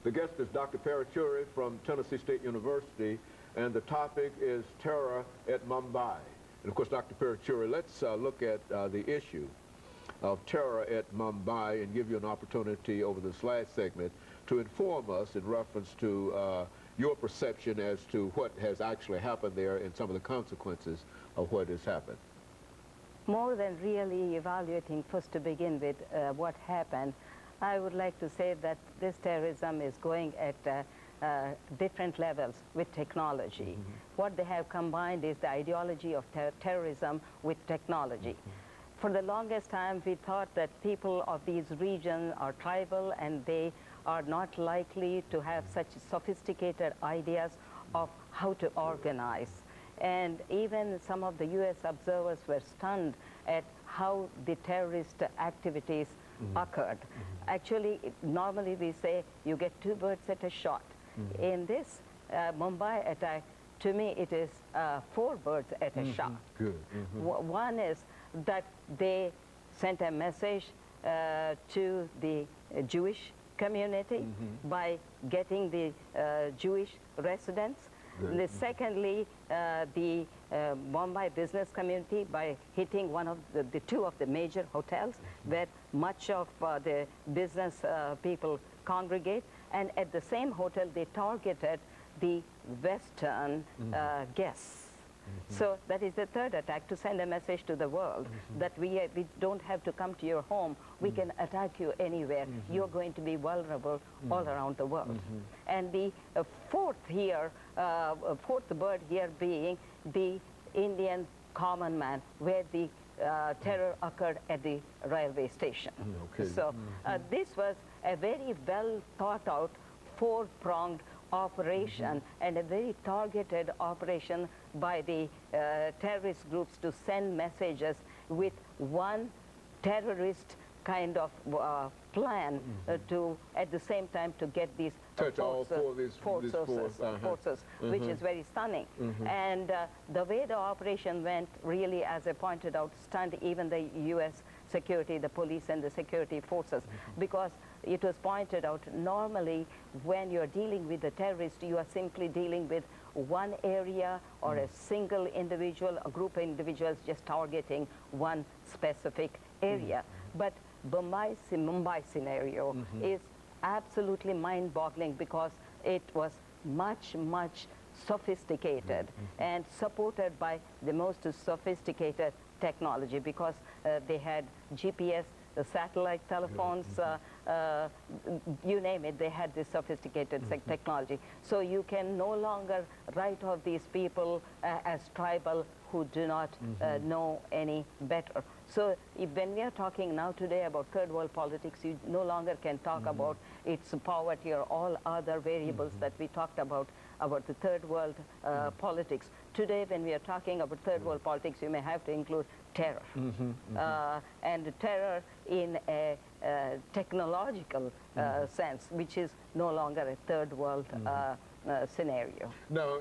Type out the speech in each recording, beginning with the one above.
The guest is Dr. Paruchuri from Tennessee State University, and the topic is terror at Mumbai. And of course, Dr. Paruchuri, let's look at the issue of terror at Mumbai and give you an opportunity over this last segment to inform us in reference to your perception as to what has actually happened there and some of the consequences of what has happened. More than really evaluating, first to begin with what happened, I would like to say that this terrorism is going at different levels with technology. What they have combined is the ideology of terrorism with technology. For the longest time, we thought that people of these regions are tribal and they are not likely to have such sophisticated ideas of how to organize. And even some of the U.S. observers were stunned at how the terrorist activities occurred. Actually, normally we say you get two birds at a shot. In this Mumbai attack, to me it is 4 birds at a shot. Good. One is that they sent a message to the Jewish community by getting the Jewish residents. Secondly, the Mumbai business community by hitting one of the 2 of the major hotels where much of the business people congregate, and at the same hotel they targeted the Western guests. So that is the third attack, to send a message to the world that we don't have to come to your home, we can attack you anywhere. You're going to be vulnerable all around the world. And the fourth bird here being the Indian common man, where the terror occurred at the railway station. So this was a very well thought out 4-pronged operation and a very targeted operation by the terrorist groups to send messages with one terrorist kind of plan to, at the same time, to get these forces, which is very stunning. And the way the operation went really, as I pointed out, stunned even the U.S. security, the police and the security forces, because it was pointed out, normally when you're dealing with the terrorist, you are simply dealing with one area or a single individual, a group of individuals just targeting one specific area. But Mumbai scenario is absolutely mind-boggling because it was much sophisticated and supported by the most sophisticated technology, because they had GPS, the satellite telephones, you name it, they had this sophisticated technology. So you can no longer write off these people as tribal who do not know any better. So when we are talking now today about third world politics, you no longer can talk about its poverty or all other variables that we talked about the third world politics. Today, when we are talking about third world politics, you may have to include terror. And terror in a technological sense, which is no longer a third world scenario. Now,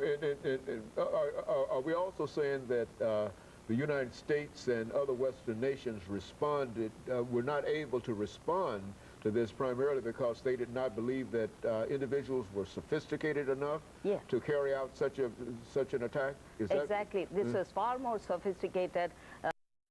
are we also saying that the United States and other Western nations responded, were not able to respond to this primarily because they did not believe that individuals were sophisticated enough to carry out such an attack? Is exactly. This was far more sophisticated